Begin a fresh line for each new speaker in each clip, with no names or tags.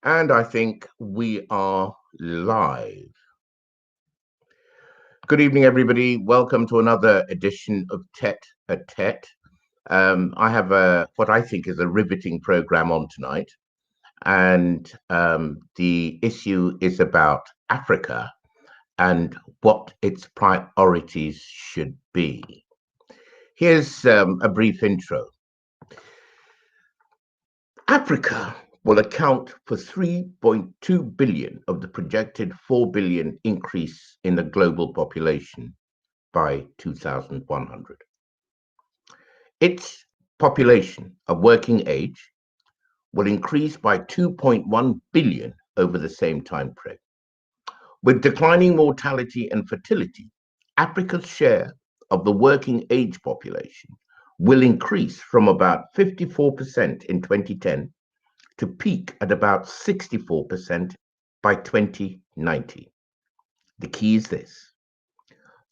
And I think we are live. Good evening, everybody. Welcome to another edition of Tete a Tete. I have what I think is a riveting program on tonight. And the issue is about Africa and what its priorities should be. Here's a brief intro. Africa will account for 3.2 billion of the projected 4 billion increase in the global population by 2100. Its population of working age will increase by 2.1 billion over the same time frame. With declining mortality and fertility, Africa's share of the working age population will increase from about 54% in 2010 to peak at about 64% by 2090. The key is this: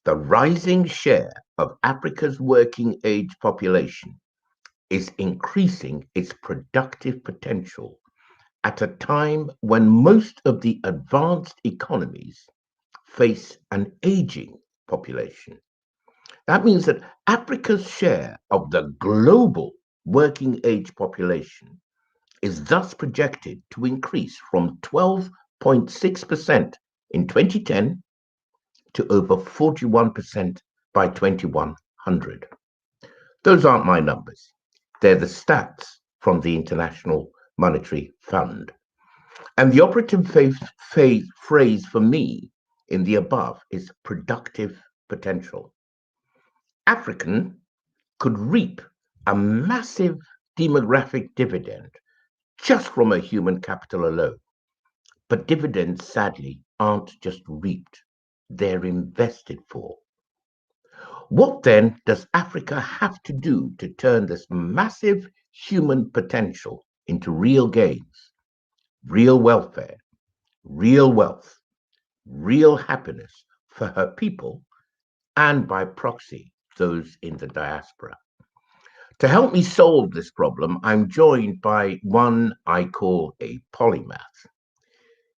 the rising share of Africa's working age population is increasing its productive potential at a time when most of the advanced economies face an aging population. That means that Africa's share of the global working age population is thus projected to increase from 12.6% in 2010 to over 41% by 2100. Those aren't my numbers. They're the stats from the International Monetary Fund. And the operative phrase for me in the above is productive potential. African could reap a massive demographic dividend just from a human capital alone. But dividends, sadly, aren't just reaped, they're invested for. What then does Africa have to do to turn this massive human potential into real gains, real welfare, real wealth, real happiness for her people, and by proxy, those in the diaspora? To help me solve this problem, I'm joined by one I call a polymath.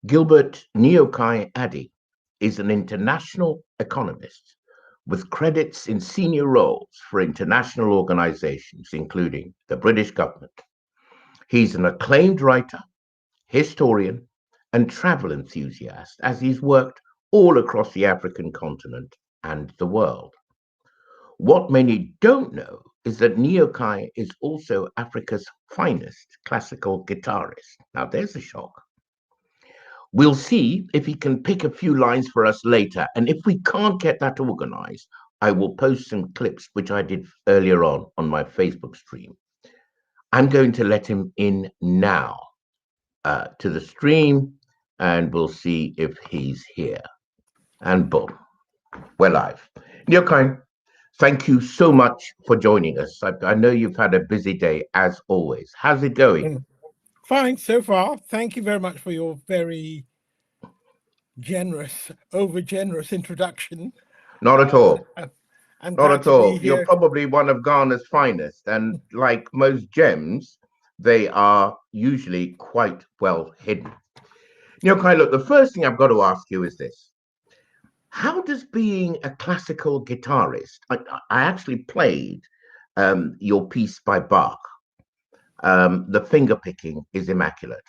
Gilbert Nii Okai Addy is an international economist with credits in senior roles for international organizations, including the British government. He's an acclaimed writer, historian, and travel enthusiast, as he's worked all across the African continent and the world. What many don't know is that Nii Okai is also Africa's finest classical guitarist. Now, there's a shock. We'll see if he can pick a few lines for us later. And if we can't get that organized, I will post some clips, which I did earlier on my Facebook stream. I'm going to let him in now to the stream, and we'll see if he's here. And boom, we're live. Nii Okai, thank you so much for joining us. I know you've had a busy day, as always. How's it going?
Fine so far. Thank you very much for your very generous, over-generous introduction.
Not at all.
I'm
Not
glad
at
to
all.
be here.
You're probably one of Ghana's finest. And like most gems, they are usually quite well hidden. Nii Okai, look, the first thing I've got to ask you is this. How does being a classical guitarist, I actually played your piece by Bach. The finger picking is immaculate.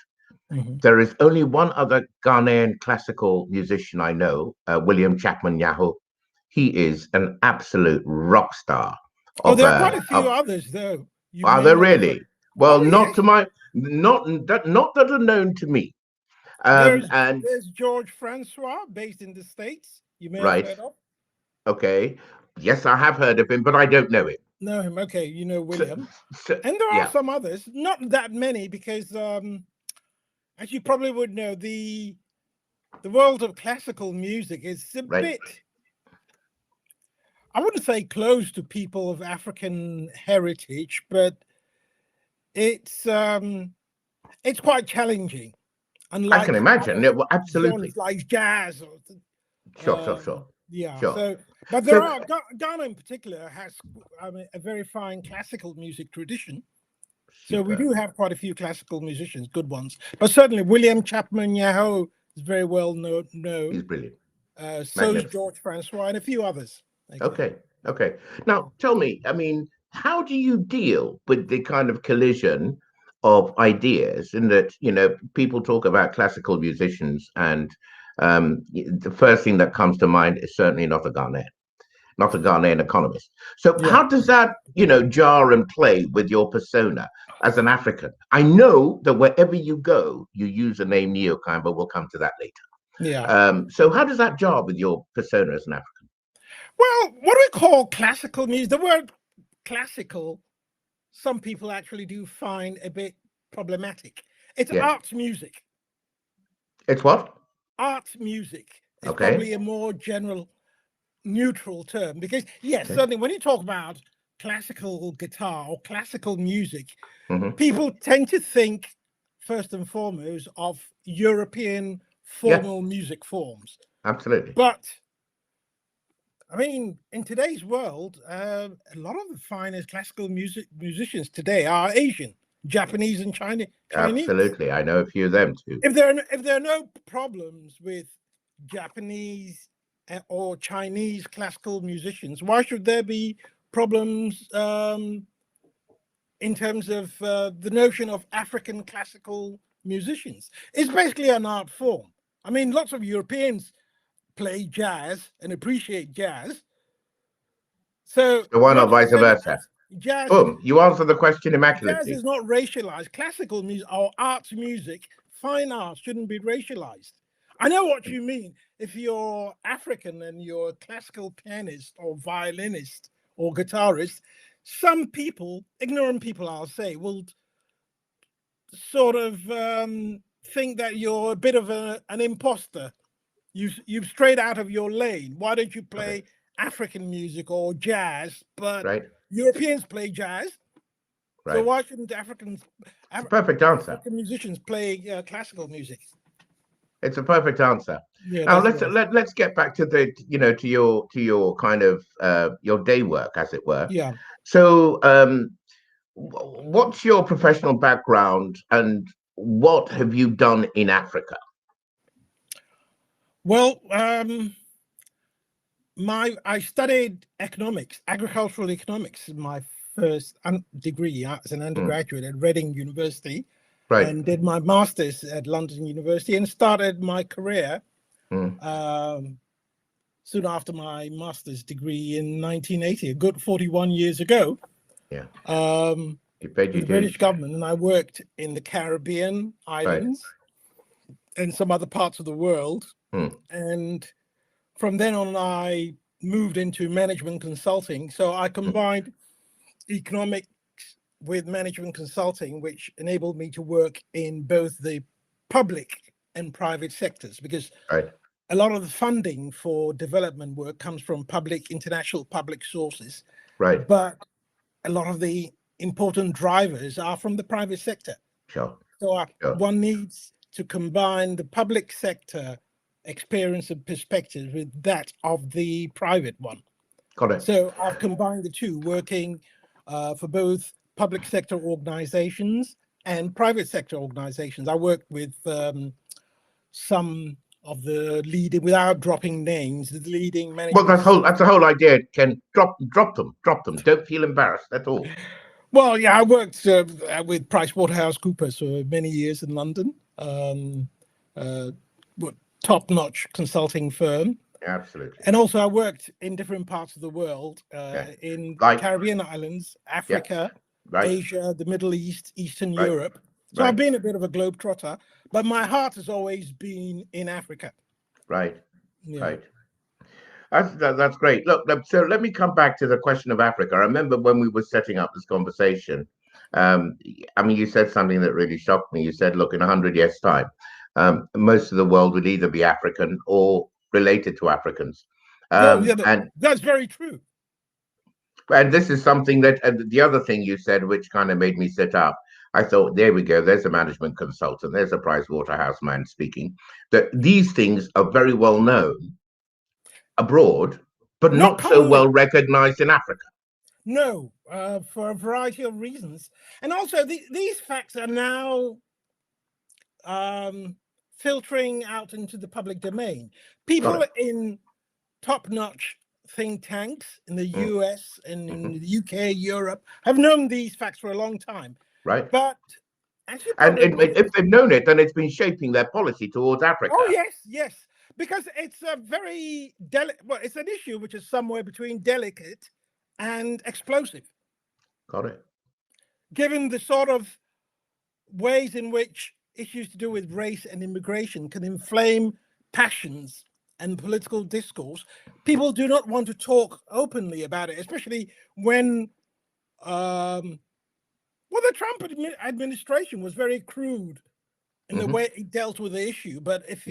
Mhm.
There is only one other Ghanaian classical musician I know, William Chapman Yaho. He is an absolute rock star.
There are quite a few others, though.
Are there really? Well, not
yes.
to my, not that are known to me.
There's George Francois, based in the States. You may have heard of.
Okay. Yes, I have heard of him, but I don't know him.
Know him. Okay, you know William. And there
yeah.
are some others, not that many, because as you probably would know, the world of classical music is a bit, I wouldn't say close to people of African heritage, but it's quite challenging. Unlike
I can imagine. Yeah, well, absolutely.
Like jazz or
Sure.
Yeah.
Sure.
So, but there are Ghana in particular has, a very fine classical music tradition. So we
Superb.
do have quite a few classical musicians, good ones. But certainly William Chapman Yaho is very well known.
He's brilliant.
So is
Magnificent.
George Francois and a few others.
Okay. Okay. Now, tell me, I mean, how do you deal with the kind of collision of ideas in that, people talk about classical musicians and the first thing that comes to mind is certainly not a Ghanaian economist. So
Yeah.
how does that, jar and play with your persona as an African? I know that wherever you go, you use the name Nii Okai, but we'll come to that later.
Yeah.
So how does that jar with your persona as an African?
Well, what do we call classical music? The word classical, some people actually do find a bit problematic. It's
Yeah.
art music.
It's what?
Art music is
Okay.
probably a more general, neutral term because, yes,
Okay.
certainly when you talk about classical guitar or classical music,
Mm-hmm.
people tend to think first and foremost of European formal music forms.
Absolutely.
But I mean, in today's world, a lot of the finest classical musicians today are Asian, Japanese, and Chinese.
Absolutely. I know a few of them too.
If there are no problems with Japanese or Chinese classical musicians, why should there be problems in terms of the notion of African classical musicians? It's basically an art form. I mean, lots of Europeans play jazz and appreciate jazz. So
Why not
not
vice versa?
jazz
Boom. You answer the question
jazz
immaculately.
is not racialized. Classical music or arts music, fine art shouldn't be racialized. I know what you mean. If you're African and you're a classical pianist or violinist or guitarist, some people, ignorant people, I'll say, will sort of think that you're a bit of an imposter. You've strayed out of your lane. Why don't you play African music or jazz? But
Right.
Europeans play jazz. So
Right.
why shouldn't
It's a perfect answer.
African musicians play classical music?
It's a perfect answer.
Yeah,
Now
that's right.
let's get back to the to your kind of your day work, as it were.
Yeah.
So what's your professional background and what have you done in Africa?
Well, I studied economics, agricultural economics, my first degree as an undergraduate at Reading University,
Right.
and did my master's at London University, and started my career soon after my master's degree in 1980, a good 41 years ago.
Yeah.
You paid your dues. The British government, and I worked in the Caribbean islands and some other parts of the world. And from then on, I moved into management consulting. So I combined economics with management consulting, which enabled me to work in both the public and private sectors, because a lot of the funding for development work comes from international public sources.
Right.
But a lot of the important drivers are from the private sector.
Sure.
So one needs to combine the public sector experience and perspective with that of the private one.
Got it.
So I've combined the two, working for both public sector organizations and private sector organizations. I worked with some of the leading, without dropping names, the leading management.
Well, that's the whole idea. Ken, drop them. Don't feel embarrassed. That's all.
Well, yeah, I worked with PricewaterhouseCoopers for many years in London. Top-notch consulting firm.
Absolutely.
And also I worked in different parts of the world, in Caribbean islands, Africa, Asia, the Middle East, Eastern Europe. So I've been a bit of a globetrotter, but my heart has always been in Africa.
Right. That's great. Look, so let me come back to the question of Africa. I remember when we were setting up this conversation, I mean, you said something that really shocked me. You said, look, in 100 years' time, most of the world would either be African or related to Africans.
And that's very true.
And this is something that, and the other thing you said, which kind of made me sit up, I thought, there we go. There's a management consultant. There's a Price Waterhouse man speaking. That these things are very well known abroad, but not so well recognized in Africa.
No, for a variety of reasons. And also, these facts are now filtering out into the public domain. People in top-notch think tanks in the US and in the UK, Europe, have known these facts for a long time.
Right.
But as you
and if they've known it, then it's been shaping their policy towards Africa.
Oh, yes, yes. Because it's a very well, it's an issue which is somewhere between delicate and explosive.
Got it.
Given the sort of ways in which issues to do with race and immigration can inflame passions and political discourse, people do not want to talk openly about it, especially when the Trump administration was very crude in the way it dealt with the issue. But if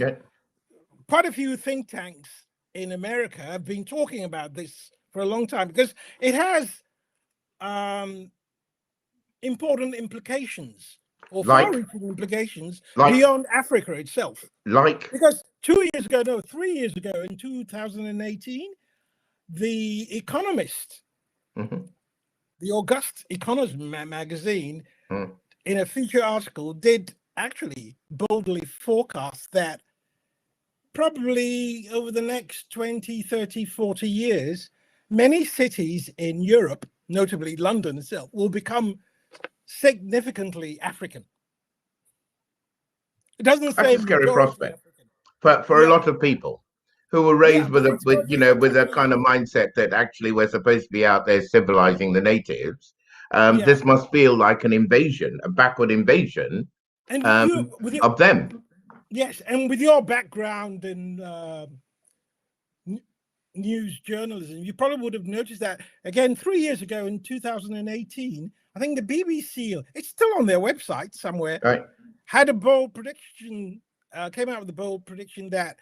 quite a few think tanks in America have been talking about this for a long time, because it has important implications, or far-reaching implications beyond Africa itself. Because 3 years ago, in 2018, the Economist, the august Economist magazine, in a feature article, did actually boldly forecast that probably over the next 20, 30, 40 years, many cities in Europe, notably London itself, will become significantly African. It doesn't say
that's a scary prospect for a lot of people who were raised with a kind of mindset that actually we're supposed to be out there civilizing the natives. This must feel like an invasion, a backward invasion of them.
Yes, and with your background in news journalism, you probably would have noticed that, again, 3 years ago in 2018, I think the BBC, it's still on their website somewhere, had a bold prediction, came out with a bold prediction that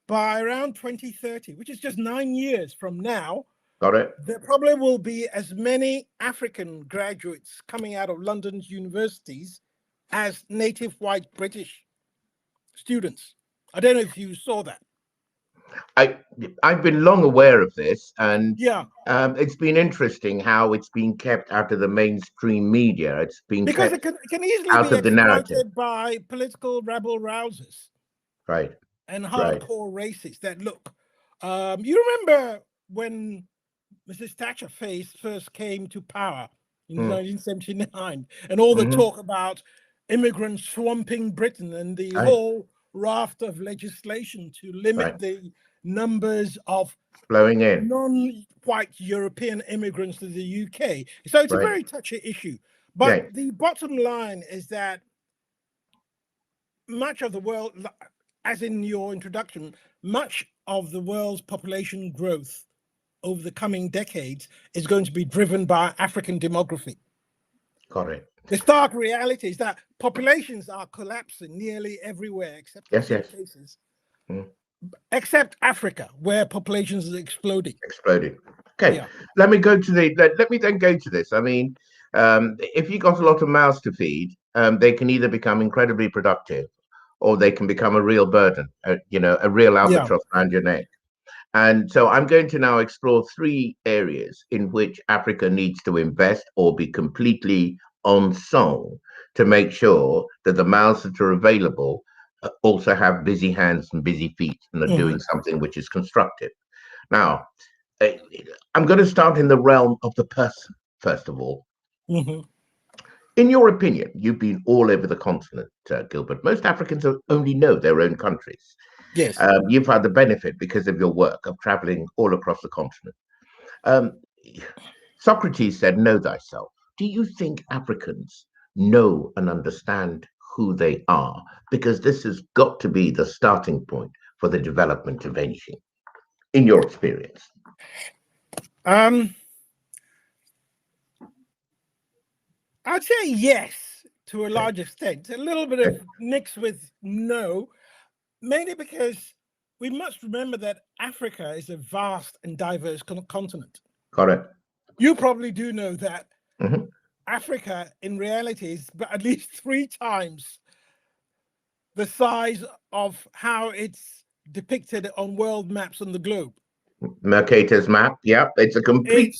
by around 2030, which is just 9 years from now, there probably will be as many African graduates coming out of London's universities as native white British students. I don't know if you saw that.
I've been long aware of this, and it's been interesting how it's been kept out of the mainstream media. It's been
because it can easily be exploited by political rebel rousers, and hardcore racists. That look, you remember when Mrs. Thatcher first came to power in 1979, and all the talk about immigrants swamping Britain and the whole raft of legislation to limit the numbers of
flowing in
non-white European immigrants to the UK. So it's a very touchy issue. But the bottom line is that much of the world, as in your introduction, much of the world's population growth over the coming decades is going to be driven by African demography. The stark reality is that populations are collapsing nearly everywhere, except in some cases, except Africa, where populations are exploding.
Okay, let me then go to this. I mean, if you got a lot of mouths to feed, they can either become incredibly productive, or they can become a real burden. A real albatross around your neck. And so I'm going to now explore 3 areas in which Africa needs to invest or be completely on song to make sure that the mouths that are available also have busy hands and busy feet and are doing something which is constructive. Now, I'm going to start in the realm of the person, first of all. In your opinion, you've been all over the continent, Gilbert. Most Africans only know their own countries.
Yes.
You've had the benefit, because of your work, of traveling all across the continent. Socrates said, know thyself. Do you think Africans know and understand who they are? Because this has got to be the starting point for the development of anything, in your experience.
I'd say yes, to a large extent. A little bit of mixed with no, mainly because we must remember that Africa is a vast and diverse continent.
Correct.
You probably do know that Africa, in reality, is at least 3 times the size of how it's depicted on world maps on the globe.
Mercator's map, yeah, it's a complete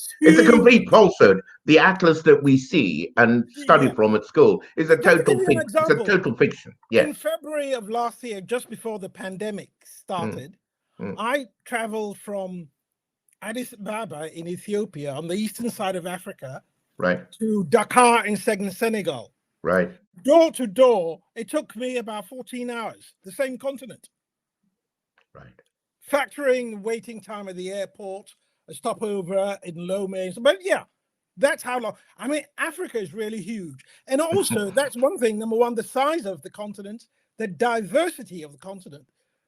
falsehood. The atlas that we see and study from at school is a total fiction. Yes.
In February of last year, just before the pandemic started, I traveled from Addis Ababa in Ethiopia on the eastern side of Africa,
right,
to Dakar in Senegal.
Right.
Door to door, it took me about 14 hours, the same continent.
Right.
Factoring waiting time at the airport, a stopover in Lomé. But yeah, that's how long. I mean, Africa is really huge. And also, that's one thing. Number one, the size of the continent, the diversity of the continent.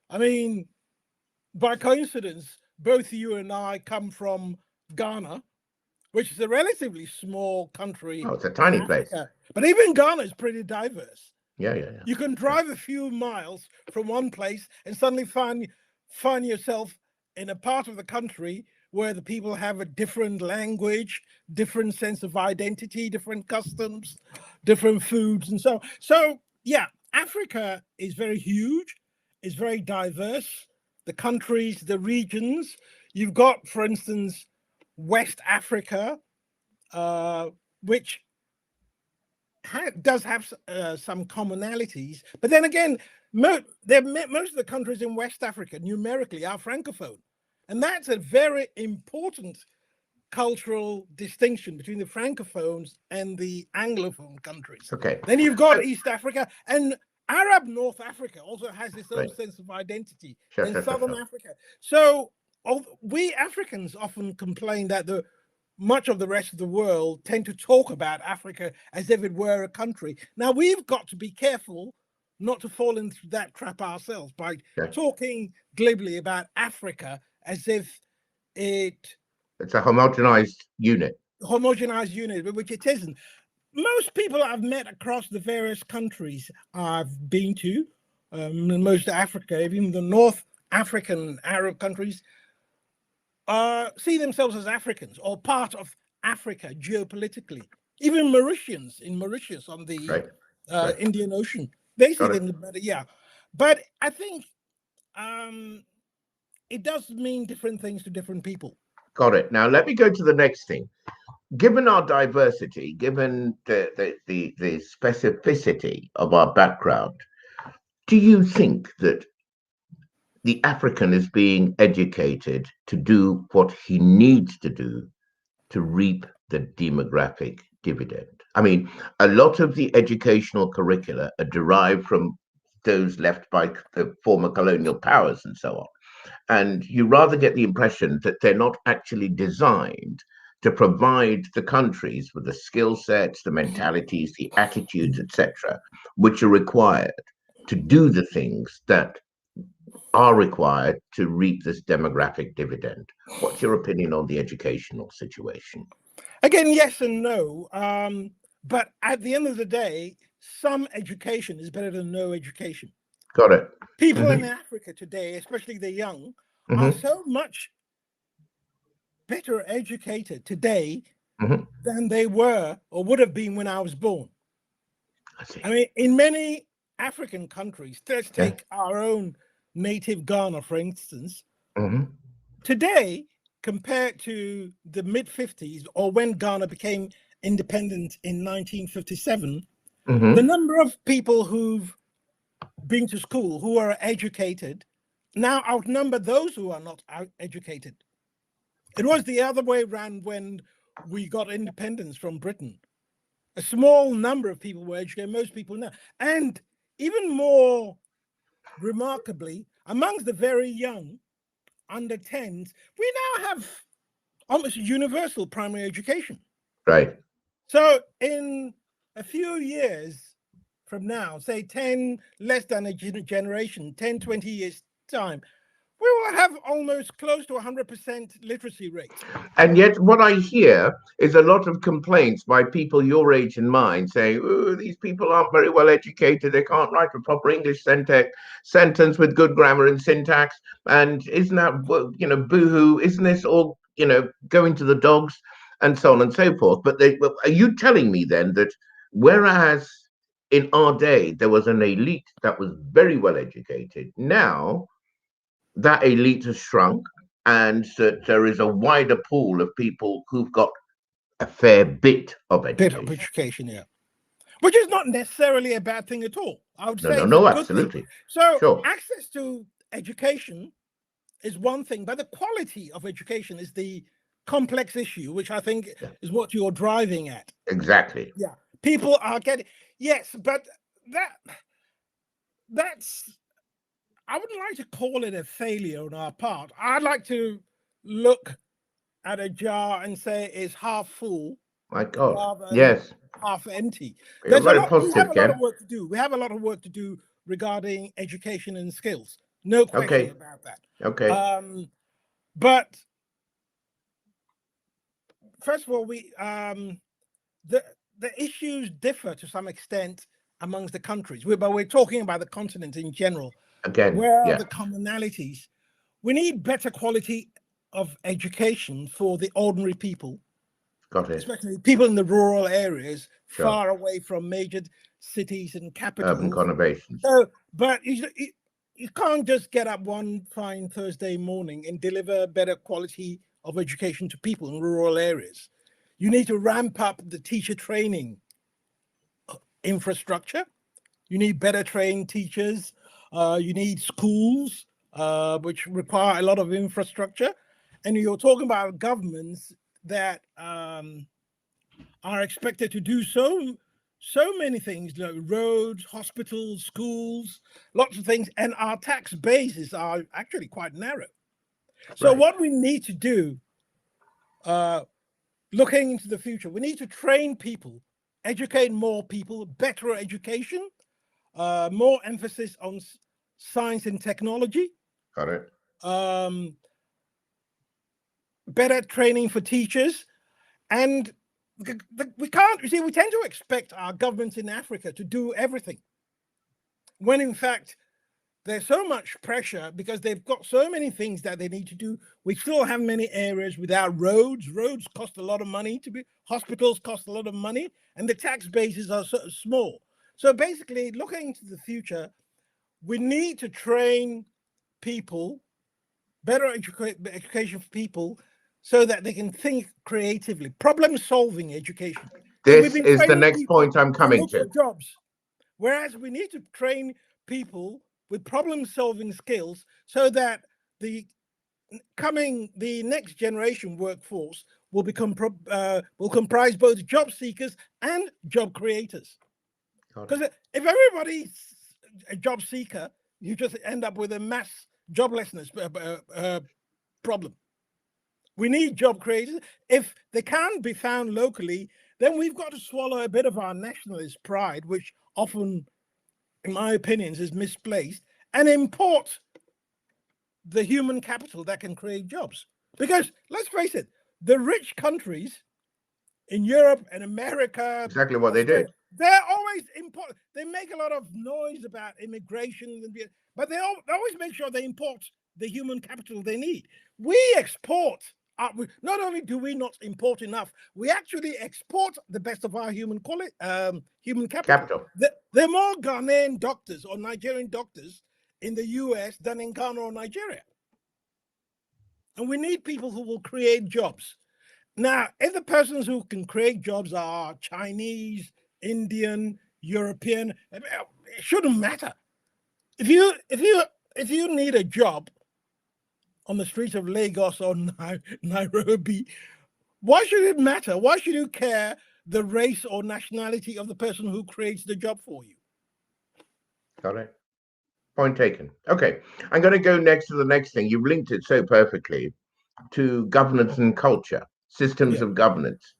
I mean, by coincidence, both you and I come from Ghana, which is a relatively small country.
Oh, it's a tiny place.
But even Ghana is pretty diverse.
Yeah.
You can drive a few miles from one place and suddenly find yourself in a part of the country where the people have a different language, different sense of identity, different customs, different foods, and so. So yeah, Africa is very huge, is very diverse. The countries, the regions. You've got, for instance, West Africa, which does have some commonalities, but then again, most of the countries in West Africa numerically are francophone, and that's a very important cultural distinction between the francophones and the anglophone countries.
Okay.
Then you've got East Africa, and Arab North Africa also has its own sense of identity. And Southern Africa. So we Africans often complain that much of the rest of the world tend to talk about Africa as if it were a country. Now, we've got to be careful not to fall into that trap ourselves by talking glibly about Africa as if it's
a homogenized unit.
Which it isn't. Most people I've met across the various countries I've been to, most of Africa, even the North African Arab countries, see themselves as Africans or part of Africa geopolitically. Even Mauritius on the Indian Ocean, they see them better. Yeah, but I think it does mean different things to different people.
Got it. Now let me go to the next thing. Given our diversity, given the specificity of our background, do you think that the African is being educated to do what he needs to do to reap the demographic dividend? I mean, a lot of the educational curricula are derived from those left by the former colonial powers and so on. And you rather get the impression that they're not actually designed to provide the countries with the skill sets, the mentalities, the attitudes, etc., which are required to do the things that are required to reap this demographic dividend. What's your opinion on the educational situation?
Again, yes and no. But at the end of the day, some education is better than no education.
Got it.
People in Africa today, especially the young, are so much better educated today than they were or would have been when I was born. I mean, in many African countries, let's take our own native Ghana, for instance. Today, compared to the mid-50s or when Ghana became independent in 1957, the number of people who've been to school, who are educated, now outnumber those who are not educated. It was the other way around when we got independence from Britain. A small number of people were educated, most people now. And even more remarkably, amongst the very young, under 10s, we now have almost universal primary education.
Right.
So in a few years from now, say less than a generation, 10, 20 years time, we will have almost close to 100% literacy rate.
And yet what I hear is a lot of complaints by people your age and mine saying, oh, these people aren't very well educated. They can't write a proper English sentence with good grammar and syntax. And isn't that, boohoo, isn't this all, going to the dogs and so on and so forth? But are you telling me then that whereas in our day, there was an elite that was very well educated, now that elite has shrunk and so there is a wider pool of people who've got a fair bit of education.
Yeah. Which is not necessarily a bad thing at all. I would say
no,
it's a good
absolutely.
thing. So
sure.
Access to education is one thing, but the quality of education is the complex issue, which I think is what you're driving at.
Exactly.
Yeah. People are getting, yes, but that's, I wouldn't like to call it a failure on our part. I'd like to look at a jar and say it's half full.
My God.
Rather than
Yes.
half empty.
You're
We have
positive,
a lot of work to do. We have a lot of work to do regarding education and skills. No question about that.
Okay.
But first of all, the issues differ to some extent amongst the countries. But we're talking about the continent in general.
Again,
where are the commonalities? We need better quality of education for the ordinary people.
Got it.
Especially people in the rural areas, far away from major cities and capitals.
Urban conurbations.
So, but you can't just get up one fine Thursday morning and deliver better quality of education to people in rural areas. You need to ramp up the teacher training infrastructure. You need better trained teachers. You need schools, which require a lot of infrastructure. And you're talking about governments that are expected to do so many things, like roads, hospitals, schools, lots of things, and our tax bases are actually quite narrow. So what we need to do, looking into the future, we need to train people, educate more people, better education, more emphasis on science and technology.
Got it.
Better training for teachers, and we can't, you see, we tend to expect our governments in Africa to do everything, when in fact there's so much pressure because they've got so many things that they need to do. We still have many areas without roads. Roads cost a lot of money to be, hospitals cost a lot of money, and the tax bases are so small. So basically, looking into the future, we need to train people, better education for people, so that they can think creatively. Problem-solving education.
This is the next point I'm coming to.
Jobs, whereas we need to train people with problem-solving skills so that the next generation workforce will comprise both job seekers and job creators. Because if everybody's a job seeker, you just end up with a mass joblessness problem. We need job creators. If they can't be found locally, then we've got to swallow a bit of our nationalist pride, which often, in my opinion, is misplaced, and import the human capital that can create jobs. Because let's face it, the rich countries in Europe and America,
exactly what they did.
They're always important. They make a lot of noise about immigration, but they always make sure they import the human capital they need. We export. Not only do we not import enough, we actually export the best of our human capital. There are more Ghanaian doctors or Nigerian doctors in the US than in Ghana or Nigeria. And we need people who will create jobs. Now, if the persons who can create jobs are Chinese, Indian, European, it shouldn't matter. If you need a job on the streets of Lagos or Nairobi, why should it matter? Why should you care the race or nationality of the person who creates the job for you?
Got it. Point taken. Okay, I'm going to go next to the next thing. You've linked it so perfectly to governance and culture, systems of governance,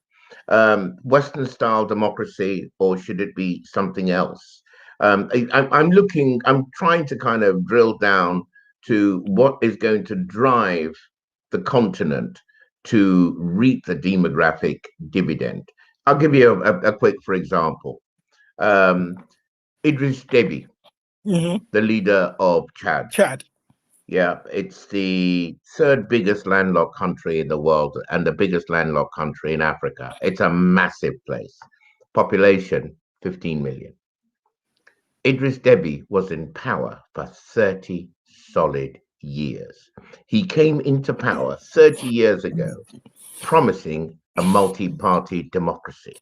Western style democracy, or should it be something else? I'm trying to kind of drill down to what is going to drive the continent to reap the demographic dividend. I'll give you a quick, for example, Idris Deby, the leader of Chad. Yeah, it's the third biggest landlocked country in the world and the biggest landlocked country in Africa. It's a massive place. Population, 15 million. Idris Deby was in power for 30 solid years. He came into power 30 years ago, promising a multi-party democracy.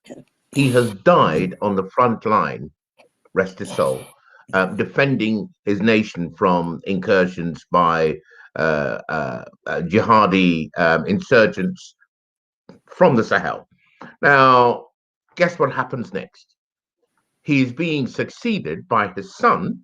He has died on the front line, rest his soul, defending his nation from incursions by jihadi insurgents from the Sahel. Now, guess what happens next? He's being succeeded by his son,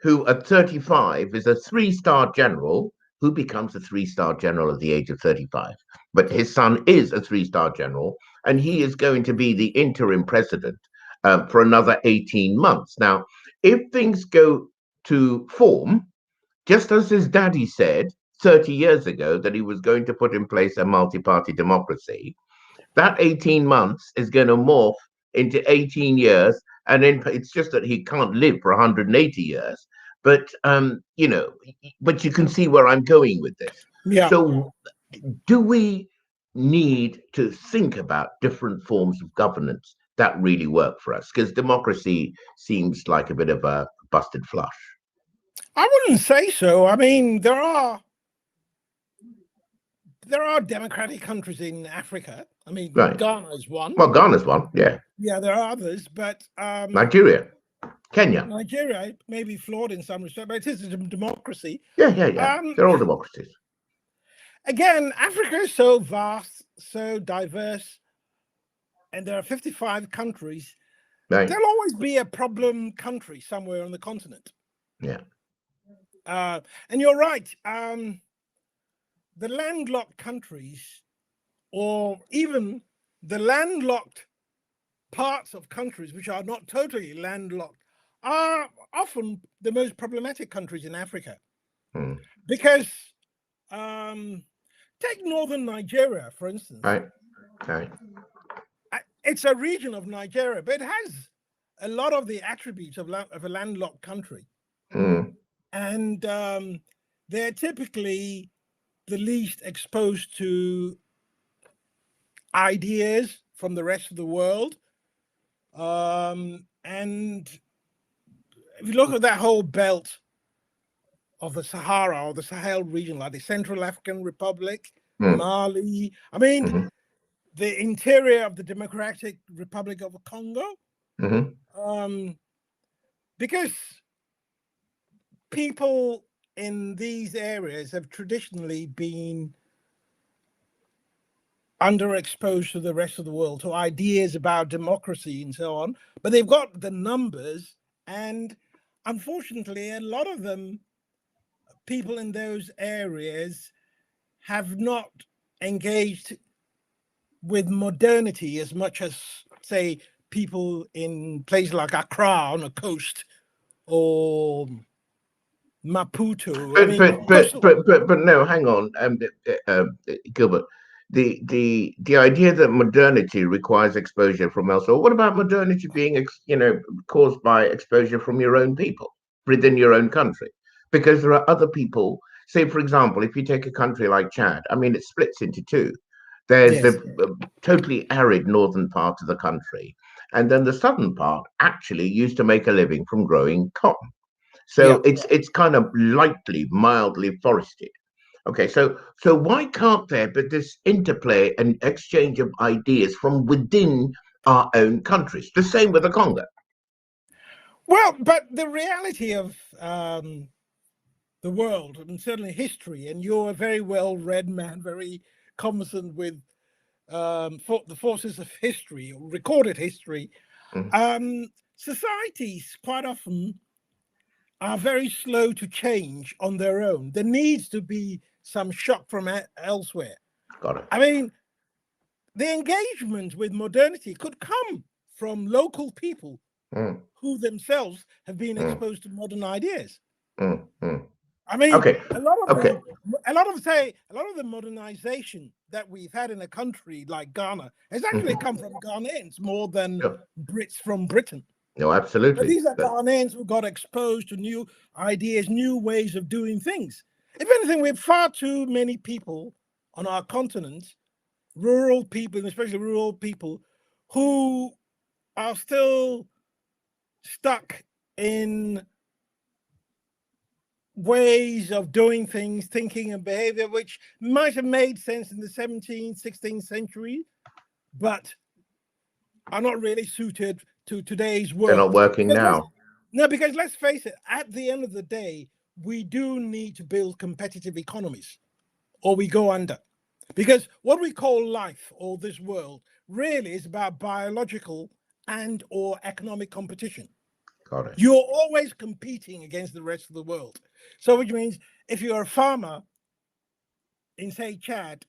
who at 35 is a 3-star general, who becomes a 3-star general at the age of 35. But his son is a 3-star general, and he is going to be the interim president for another 18 months. Now, if things go to form, just as his daddy said 30 years ago that he was going to put in place a multi-party democracy, that 18 months is going to morph into 18 years. And then it's just that he can't live for 180 years. But, you know, but you can see where I'm going with this.
Yeah.
So do we need to think about different forms of governance that really work for us? Because democracy seems like a bit of a busted flush.
I wouldn't say so. I mean, there are democratic countries in Africa. I mean, right. Ghana is one.
Well, Ghana's one, yeah.
Yeah, there are others, but
Nigeria, Kenya.
Nigeria may be flawed in some respect, but it is a democracy.
Yeah. They're all democracies.
Again, Africa is so vast, so diverse, and there are 55 countries. Right. There'll always be a problem country somewhere on the continent.
Yeah.
And you're right. The landlocked countries, or even the landlocked parts of countries which are not totally landlocked, are often the most problematic countries in Africa. Because take northern Nigeria, for instance.
Right.
It's a region of Nigeria, but it has a lot of the attributes of a landlocked country. And they're typically the least exposed to ideas from the rest of the world. And if you look at that whole belt of the Sahara or the Sahel region, like the Central African Republic, Mali, I mean, the interior of the Democratic Republic of Congo, because people in these areas have traditionally been underexposed to the rest of the world, to ideas about democracy and so on, but they've got the numbers, and unfortunately, a lot of them, people in those areas, have not engaged with modernity as much as, say, people in places like Accra on the coast or Maputo.
But no, hang on, Gilbert. The idea that modernity requires exposure from elsewhere. What about modernity being, caused by exposure from your own people within your own country? Because there are other people. Say, for example, if you take a country like Chad, I mean, it splits into two. There's the totally arid northern part of the country, and then the southern part actually used to make a living from growing cotton. So it's kind of mildly forested. Okay, so why can't there be this interplay and exchange of ideas from within our own countries? The same with the Congo.
Well, but the reality of the world, and certainly history, and you're a very well-read man, very cognizant with the forces of history, or recorded history, societies quite often are very slow to change on their own. There needs to be some shock from elsewhere.
Got it.
I mean, the engagement with modernity could come from local people who themselves have been exposed to modern ideas. I mean, a lot of the modernization that we've had in a country like Ghana has actually come from Ghanaians more than Brits from Britain.
No, absolutely.
But these are Ghanaians who got exposed to new ideas, new ways of doing things. If anything, we have far too many people on our continent, rural people, especially rural people, who are still stuck in ways of doing things, thinking and behavior, which might have made sense in the 17th, 16th century, but are not really suited to today's world.
They're not working now.
No, because let's face it, at the end of the day, we do need to build competitive economies or we go under. Because what we call life or this world really is about biological and or economic competition.
Got it.
You're always competing against the rest of the world. So which means if you're a farmer in, say, Chad,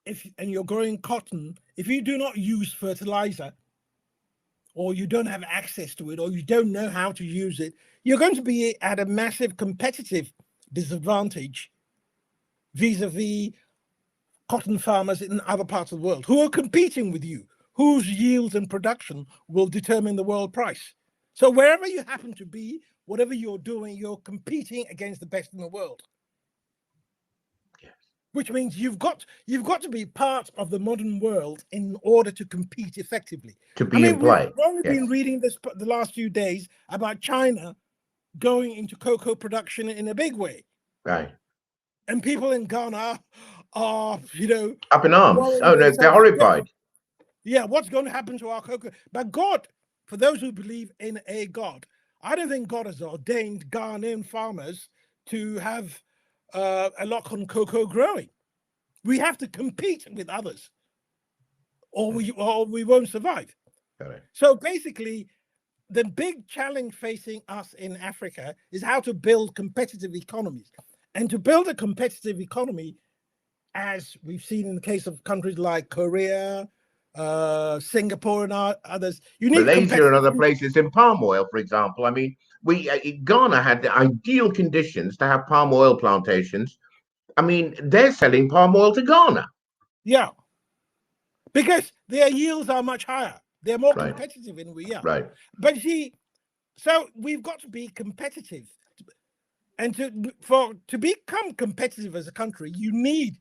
and you're growing cotton, if you do not use fertilizer, or you don't have access to it, or you don't know how to use it, you're going to be at a massive competitive disadvantage vis-a-vis cotton farmers in other parts of the world who are competing with you, whose yields and production will determine the world price. So wherever you happen to be, whatever you're doing, you're competing against the best in the world. Which means you've got to be part of the modern world in order to compete effectively.
To be in play.
We've only been reading this the last few days about China going into cocoa production in a big way.
Right.
And people in Ghana are,
up in arms. Oh, no, they're horrified.
Yeah, what's going to happen to our cocoa? But God, for those who believe in a God, I don't think God has ordained Ghanaian farmers to have a lock on cocoa growing. We have to compete with others, or we won't survive. So basically, the big challenge facing us in Africa is how to build competitive economies. And to build a competitive economy, as we've seen in the case of countries like Korea, Singapore, and others, you need
Malaysia and other places in palm oil, for example. I mean, Ghana had the ideal conditions to have palm oil plantations. I mean, they're selling palm oil to Ghana.
Yeah, because their yields are much higher. They're more competitive than we are.
Right.
But so we've got to be competitive, and to become competitive as a country, you need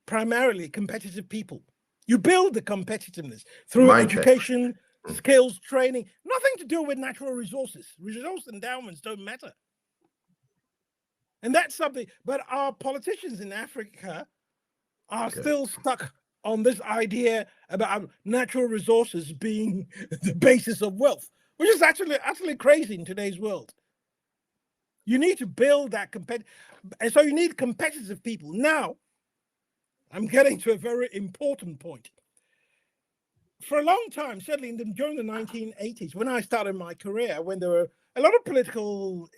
primarily competitive people. You build the competitiveness through education, skills, training. Nothing to do with natural resources. Resource endowments don't matter. And that's something, but our politicians in Africa are still stuck on this idea about natural resources being the basis of wealth, which is actually utterly crazy in today's world. You need to build that and so you need competitive people. Now, I'm getting to a very important point. For a long time, certainly during the 1980s, when I started my career, when there were a lot of political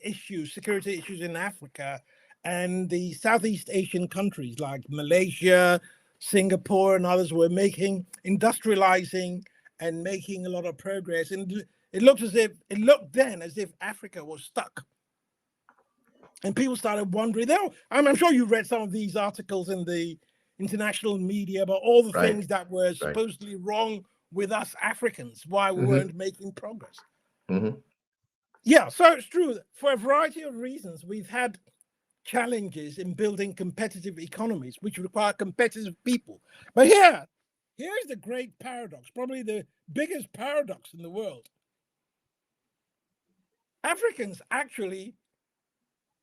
issues, security issues in Africa, and the Southeast Asian countries like Malaysia, Singapore, and others were industrializing and making a lot of progress. And it looked then as if Africa was stuck. And people started wondering, I'm sure you read some of these articles in the international media about all the things that were supposedly wrong with us Africans, why we weren't making progress. Yeah, so it's true that for a variety of reasons, we've had challenges in building competitive economies, which require competitive people. But here's the great paradox, probably the biggest paradox in the world. Africans actually,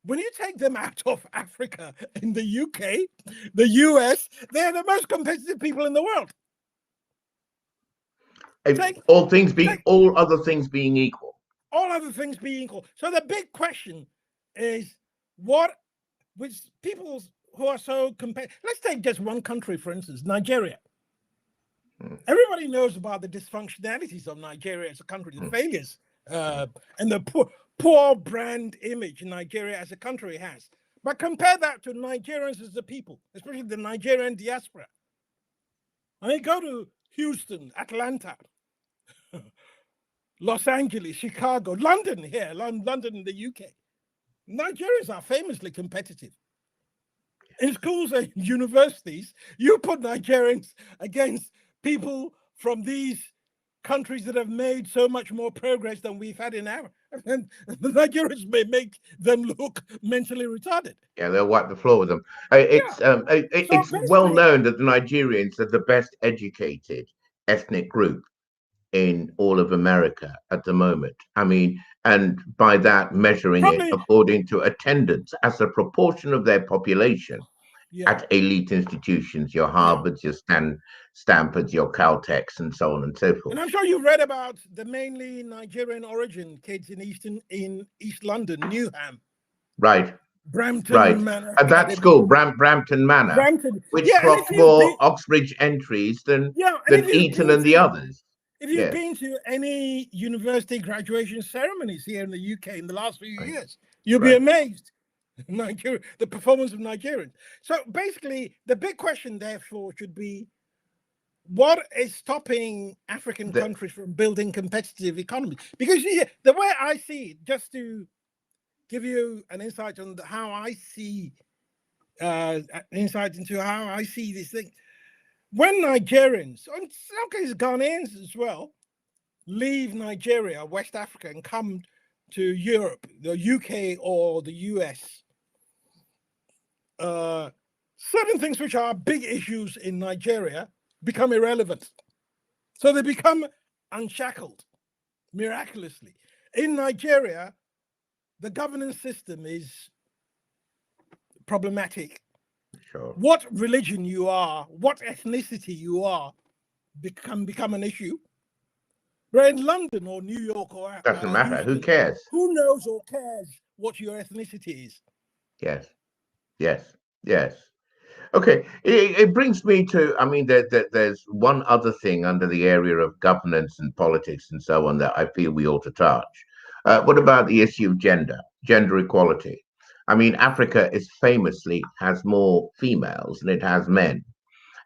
when you take them out of Africa in the UK, the US, they're the most competitive people in the world.
All other things being equal.
All other things being equal. So the big question is, which people who are so competitive, let's take just one country, for instance, Nigeria. Everybody knows about the dysfunctionalities of Nigeria as a country, the failures, and the poor brand image Nigeria as a country has. But compare that to Nigerians as a people, especially the Nigerian diaspora. I mean, go to Houston, Atlanta, Los Angeles, Chicago, London here, London in the UK. Nigerians are famously competitive. In schools and universities, you put Nigerians against people from these countries that have made so much more progress than we've had in our, and the Nigerians may make them look mentally retarded.
Yeah, they'll wipe the floor with them. It's well known that the Nigerians are the best educated ethnic group in all of America at the moment. I mean, and by that measuring
Probably,
it according to attendance as a proportion of their population at elite institutions, your Harvards, your Stanfords, your Caltechs, and so on and so forth.
And I'm sure you've read about the mainly Nigerian origin kids in East London, Newham.
Right.
Brampton Manor.
At that school, Brampton Manor, which clocked more Oxbridge entries than Eton and the others.
If you've been to any university graduation ceremonies here in the UK in the last few years, you'll be amazed. The performance of Nigerians. So basically, the big question, therefore, should be, what is stopping African countries from building competitive economies? Because the way I see it, just to give you an insight on how I see, insight into how I see this thing. When Nigerians, in some cases Ghanaians as well, leave Nigeria, West Africa, and come to Europe, the UK or the US, certain things which are big issues in Nigeria become irrelevant. So they become unshackled miraculously. In Nigeria, the governance system is problematic.
Sure.
What religion you are, what ethnicity you are, become an issue. But in London or New York or
doesn't matter.
Houston,
who cares?
Who knows or cares what your ethnicity is?
Yes. Okay, it brings me to, I mean, there's one other thing under the area of governance and politics and so on that I feel we ought to touch. What about the issue of gender equality? I mean, Africa has more females than it has men.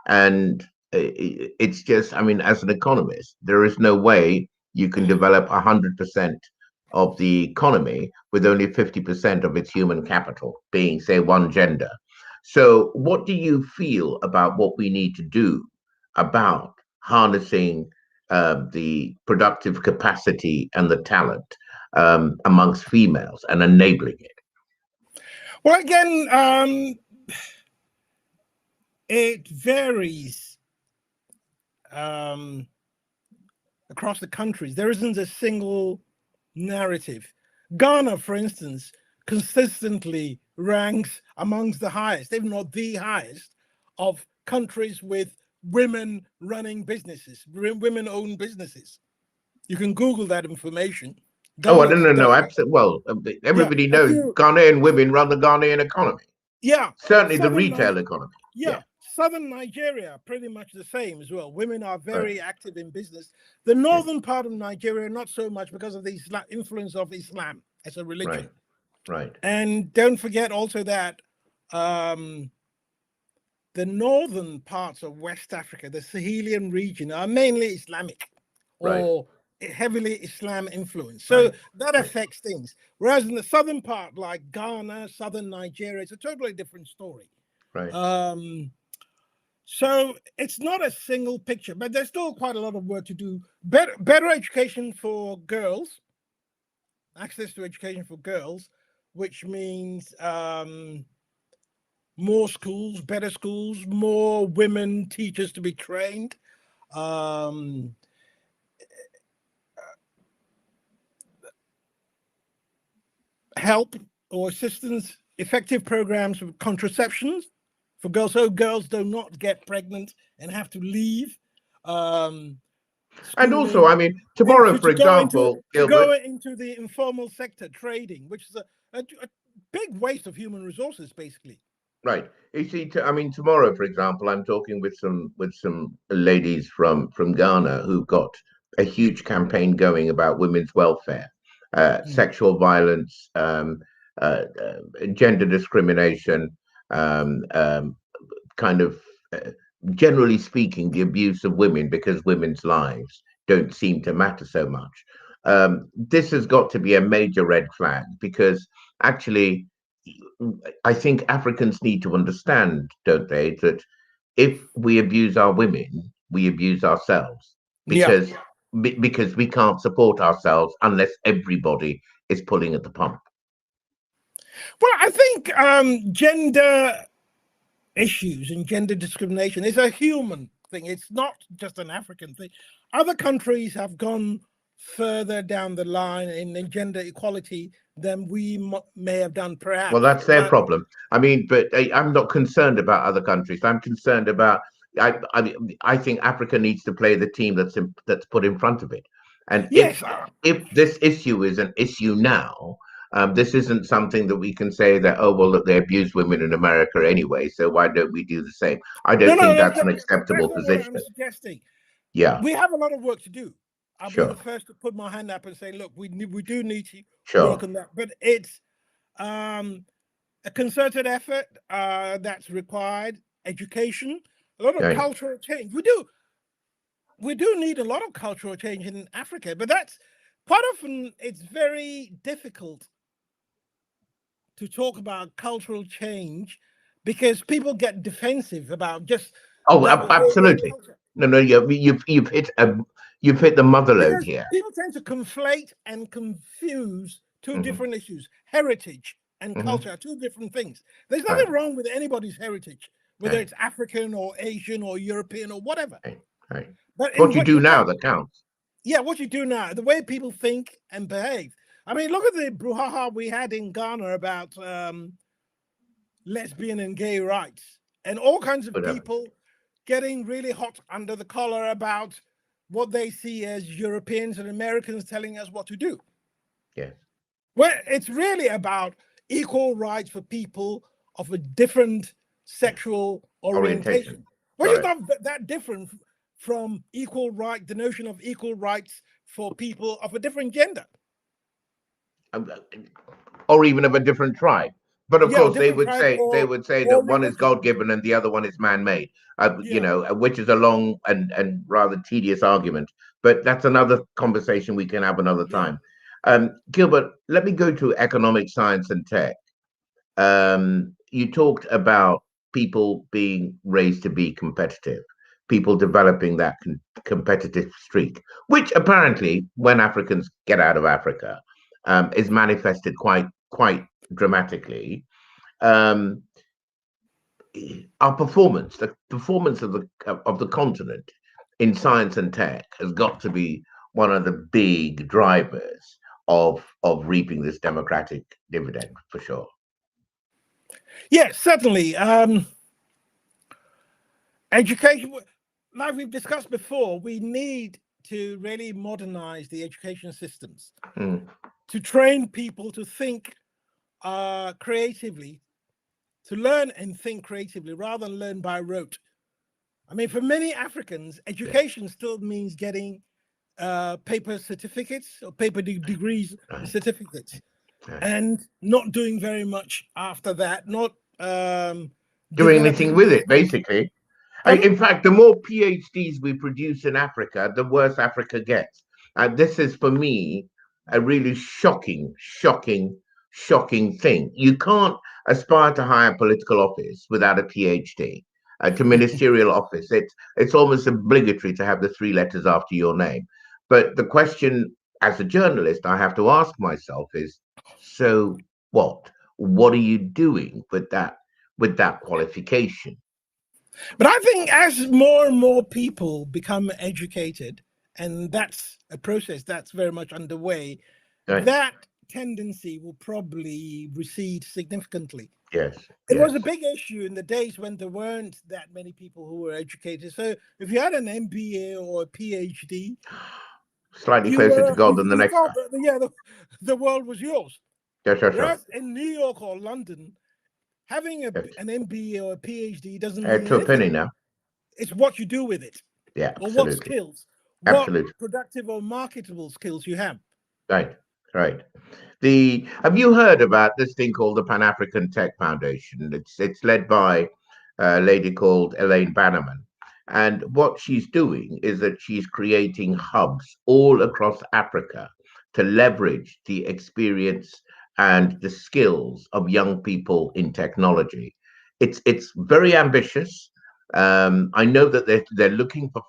And it's just, I mean, as an economist, there is no way you can develop 100% of the economy with only 50% of its human capital being, say, one gender. So what do you feel about what we need to do about harnessing the productive capacity and the talent amongst females and enabling it?
Well, again, it varies across the countries. There isn't a single narrative. Ghana, for instance, consistently ranks amongst the highest, if not the highest, of countries with women running businesses, women-owned businesses. You can Google that information.
I don't know. Absolutely. Well, everybody knows Ghanaian women run the Ghanaian economy.
Yeah.
Certainly the retail economy.
Yeah. Southern Nigeria, pretty much the same as well. Women are very active in business. The northern part of Nigeria, not so much because of the influence of Islam as a religion.
Right.
And don't forget also that the northern parts of West Africa, the Sahelian region, are mainly Islamic or heavily Islam influenced. So that affects things. Whereas in the southern part, like Ghana, southern Nigeria, it's a totally different story. So it's not a single picture, but there's still quite a lot of work to do. Better education for girls, access to education for girls, which means more schools, better schools, more women teachers to be trained, help or assistance, effective programs of contraceptions for girls, so girls do not get pregnant and have to leave.
And also, I mean, tomorrow, for example,
Gilbert, go into the informal sector, trading, which is a big waste of human resources, basically.
Right. You see, I mean, tomorrow, for example, I'm talking with some ladies from Ghana who've got a huge campaign going about women's welfare, sexual violence, gender discrimination, kind of generally speaking, the abuse of women because women's lives don't seem to matter so much. This has got to be a major red flag because actually, I think Africans need to understand, don't they, that if we abuse our women, we abuse ourselves because we can't support ourselves unless everybody is pulling at the pump.
Well, I think gender issues and gender discrimination is a human thing. It's not just an African thing. Other countries have gone further down the line in gender equality than we may have done, perhaps.
Well, that's their problem. I mean, but I'm not concerned about other countries. I'm concerned about. I think Africa needs to play the team that's put in front of it. And
yes,
if this issue is an issue now, this isn't something that we can say that, oh, well, look, they abuse women in America anyway, so why don't we do the same? I don't think that's an acceptable position.
That's not what I'm suggesting.
Yeah,
we have a lot of work to do. I'll be the first to put my hand up and say, look, we do need to work on that. But it's a concerted effort that's required. Education, a lot of cultural change. We do need a lot of cultural change in Africa, but that's quite often it's very difficult to talk about cultural change because people get defensive about just.
Oh, absolutely. No, you've hit the mother lode here.
People tend to conflate and confuse two different issues. Heritage and culture are two different things. There's nothing wrong with anybody's heritage, whether it's African or Asian or European or whatever.
Right. But what you do now that counts.
Yeah, what you do now, the way people think and behave. I mean, look at the brouhaha we had in Ghana about lesbian and gay rights, and all kinds of people getting really hot under the collar about what they see as Europeans and Americans telling us what to do.
Yeah.
Well, it's really about equal rights for people of a different sexual orientation. Which is not that different from the notion of equal rights for people of a different gender.
Or even of a different tribe. But of course, they would say that one is God-given and the other one is man-made. Which is a long and rather tedious argument. But that's another conversation we can have another time. Gilbert, let me go to economic science and tech. You talked about people being raised to be competitive, people developing that competitive streak, which apparently, when Africans get out of Africa, is manifested quite dramatically. Our performance, the performance of the continent in science and tech, has got to be one of the big drivers of reaping this democratic dividend, for sure.
Yes, certainly. Education, like we've discussed before, we need to really modernize the education systems to train people to think creatively, to learn and think creatively rather than learn by rote. I mean, for many Africans, education still means getting paper certificates or paper degrees certificates and not doing very much after that, not
doing anything with it, basically. In fact, the more PhDs we produce in Africa, the worse Africa gets. And this is, for me, a really shocking thing. You can't aspire to higher political office without a PhD. To ministerial office, it's almost obligatory to have the 3 letters after your name. But the question, as a journalist, I have to ask myself is, so what? What are you doing with that qualification?
But I think as more and more people become educated, and that's a process that's very much underway, that tendency will probably recede significantly.
Yes.
It was a big issue in the days when there weren't that many people who were educated. So if you had an MBA or a PhD,
slightly closer to God than the next guy.
The world was yours.
Whereas
in New York or London, having an MBA or a PhD doesn't mean
to a penny now.
It's what you do with it.
Yeah,
or what skills, what productive or marketable skills you have.
Right. Have you heard about this thing called the Pan-African Tech Foundation? It's led by a lady called Elaine Bannerman. And what she's doing is that she's creating hubs all across Africa to leverage the experience and the skills of young people in technology. It's very ambitious. I know that they're looking for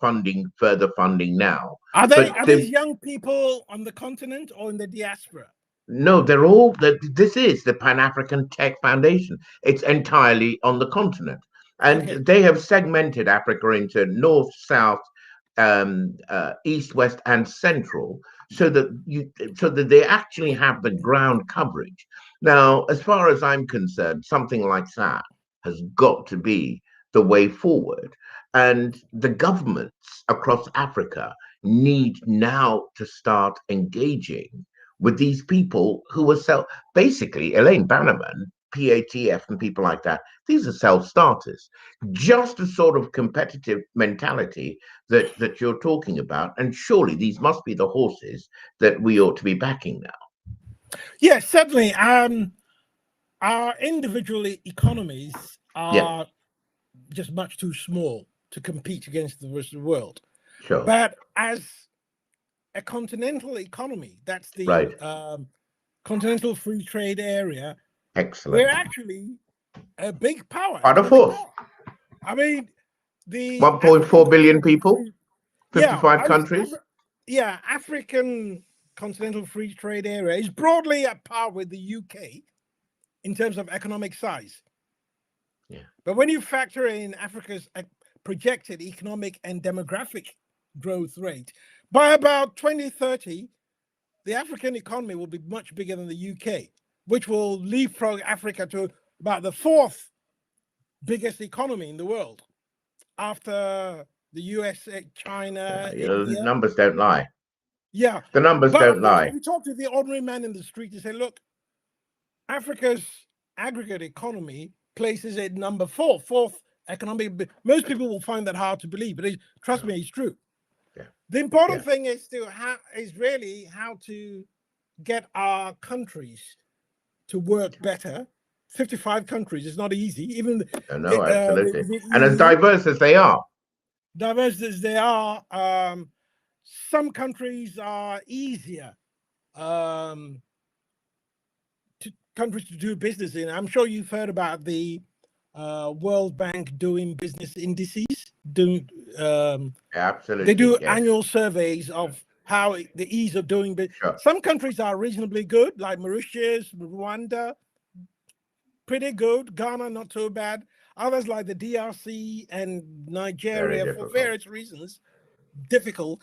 further funding now.
Are these young people on the continent or in the diaspora?
No, this is the Pan-African Tech Foundation. It's entirely on the continent. And they have segmented Africa into north, south, east, west, and central, so that they actually have the ground coverage. Now, as far as I'm concerned, something like that has got to be the way forward. And the governments across Africa need now to start engaging with these people who are basically Elaine Bannerman, PATF, and people like that. These are self-starters, just the sort of competitive mentality that you're talking about. And surely these must be the horses that we ought to be backing now.
Yes, certainly. Our individual economies are just much too small to compete against the rest of the world.
Sure.
But as a continental economy, that's the continental free trade area.
Excellent.
We're actually a big power.
Part of force.
I mean, the
1.4 billion people, 55 countries.
African continental free trade area is broadly at par with the UK in terms of economic size.
Yeah.
But when you factor in Africa's projected economic and demographic growth rate, by about 2030, the African economy will be much bigger than the UK, which will leapfrog Africa to about the fourth biggest economy in the world after the US, China, India.
The numbers don't lie.
Yeah.
The numbers don't lie.
If you talk to the ordinary man in the street and say, look, Africa's aggregate economy places it number fourth economic. Most people will find that hard to believe, but trust me, it's true.
Yeah.
The important thing is really how to get our countries to work better. 55 countries is not easy, even
absolutely. And as diverse as they are.
Some countries are easier countries to do business in. I'm sure you've heard about the World Bank doing business indices.
Absolutely.
They do annual surveys of how the ease of doing business.
Sure.
Some countries are reasonably good, like Mauritius, Rwanda, pretty good. Ghana, not so bad. Others like the DRC and Nigeria, for various reasons, difficult.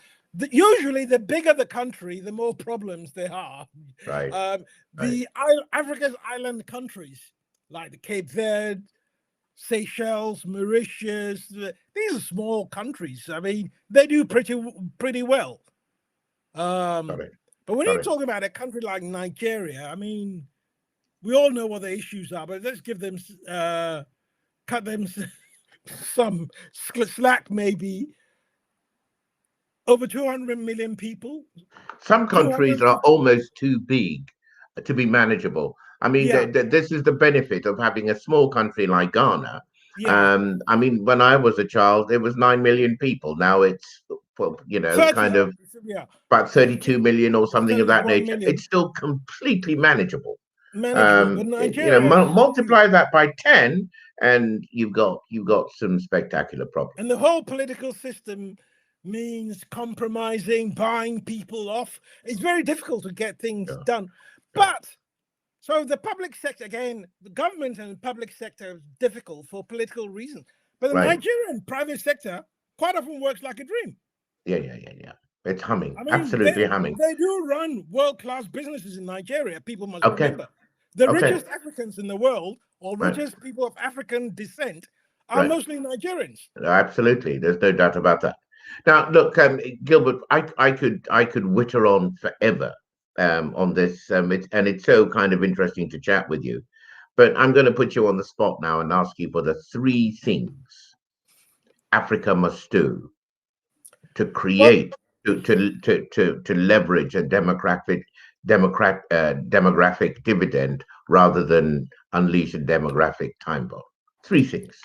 Usually, the bigger the country, the more problems there are.
Right.
Africa's island countries, like the Cape Verde, Seychelles, Mauritius, these are small countries. I mean, they do pretty well. But when you talk about a country like Nigeria, I mean, we all know what the issues are, but let's give them, cut them some slack, maybe. Over 200 million people.
Some countries are almost too big to be manageable. I mean, this is the benefit of having a small country like Ghana. Yeah. I mean, when I was a child, it was 9 million people. Now it's, about 32 million or something of that nature. Million. It's still completely manageable.
But Nigeria,
multiply that by 10, and you've got some spectacular problems.
And the whole political system means compromising, buying people off. It's very difficult to get things done. But so the public sector, again, the government and the public sector is difficult for political reasons. But the Nigerian private sector quite often works like a dream.
Yeah. It's humming. I mean, absolutely humming.
They do run world-class businesses in Nigeria. People must remember. The richest Africans in the world, or richest people of African descent, are mostly Nigerians.
Absolutely. There's no doubt about that. Now, look, Gilbert, I could witter on forever on this, and it's so kind of interesting to chat with you. But I'm going to put you on the spot now and ask you for the 3 things Africa must do to create, to leverage a demographic dividend rather than unleash a demographic time bomb. 3 things.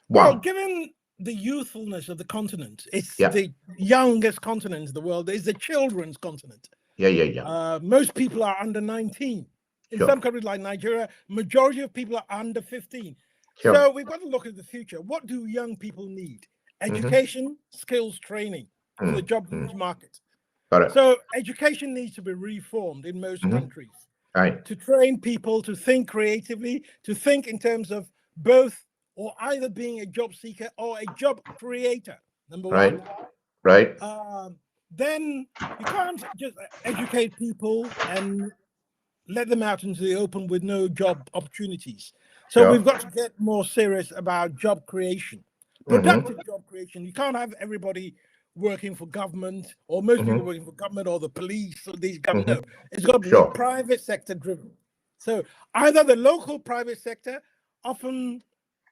1.
Well, given the youthfulness of the continent, it's the youngest continent in the world. It's the children's continent.
Yeah.
Most people are under 19. In some countries like Nigeria, majority of people are under 15. Sure. So we've got to look at the future. What do young people need? Education, skills training for the job market. So education needs to be reformed in most countries.
Right.
To train people to think creatively, to think in terms of both or either being a job seeker or a job creator, number 1.
Right.
then you can't just educate people and let them out into the open with no job opportunities. So we've got to get more serious about job creation, productive job creation. You can't have everybody working for government, or most people working for government, or the police, or these government. No, it's got to be private sector driven. So either the local private sector, often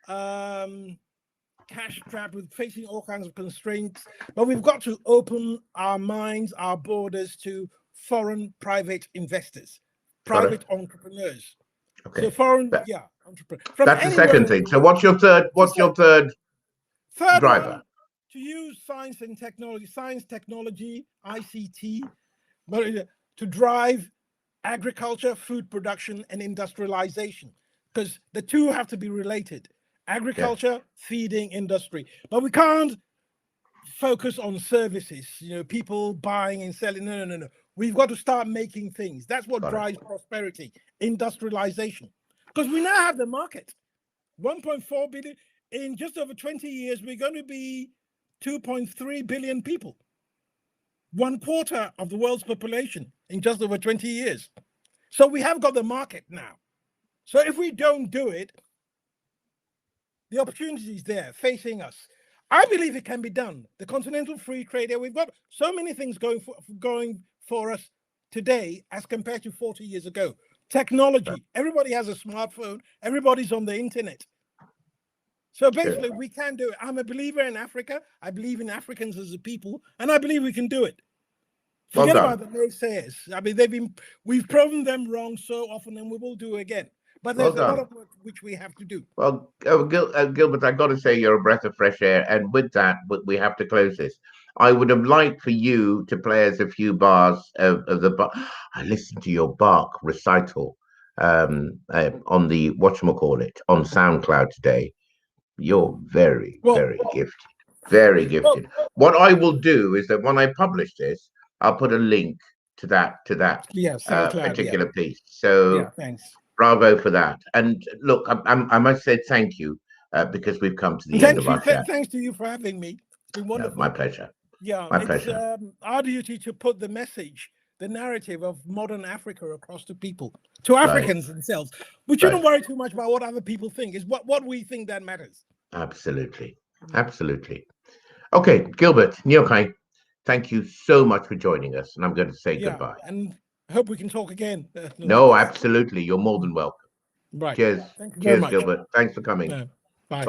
cash strapped with facing all kinds of constraints, but we've got to open our minds, our borders to foreign private investors, private entrepreneurs.
Okay.
So foreign, entrepreneurs.
That's the second thing. So what's your third? Third driver?
One, to use science, technology, ICT, but to drive agriculture, food production, and industrialization, because the two have to be related. Agriculture, feeding industry, but we can't focus on services. People buying and selling. No. We've got to start making things. That's what drives prosperity, industrialization. Because we now have the market. 1.4 billion in just over 20 years. We're going to be 2.3 billion people. 1/4 of the world's population in just over 20 years. So we have got the market now. So if we don't do it, the opportunity is there facing us. I believe it can be done. The Continental Free Trade Area, we've got so many things going for us today as compared to 40 years ago. Technology, everybody has a smartphone, everybody's on the internet. So basically we can do it. I'm a believer in Africa. I believe in Africans as a people, and I believe we can do it. Forget about the naysayers. I mean, we've proven them wrong so often, and we will do it again. But there's a lot of work which we have to do.
Well, Gilbert, I've got to say you're a breath of fresh air. And with that, we have to close this. I would have liked for you to play us a few bars of the Bach. I listened to your Bach recital on the, whatchamacallit, on SoundCloud today. You're very gifted. Very gifted. What I will do is that when I publish this, I'll put a link to that particular piece. So
thanks.
Bravo for that. And look, I must say thank you because we've come to the end of our chat.
Thanks to you for having me. It's been wonderful.
My pleasure.
Yeah,
my pleasure.
Our duty to put the message, the narrative of modern Africa across to people, to Africans themselves. We shouldn't worry too much about what other people think. It's what we think that matters.
Absolutely. Absolutely. Okay, Gilbert Nii Okai, thank you so much for joining us. And I'm going to say goodbye.
And hope we can talk again.
No, absolutely. You're more than welcome.
Right.
Cheers.
Thank you
Cheers,
very much.
Gilbert. Thanks for coming.
Bye.
Bye.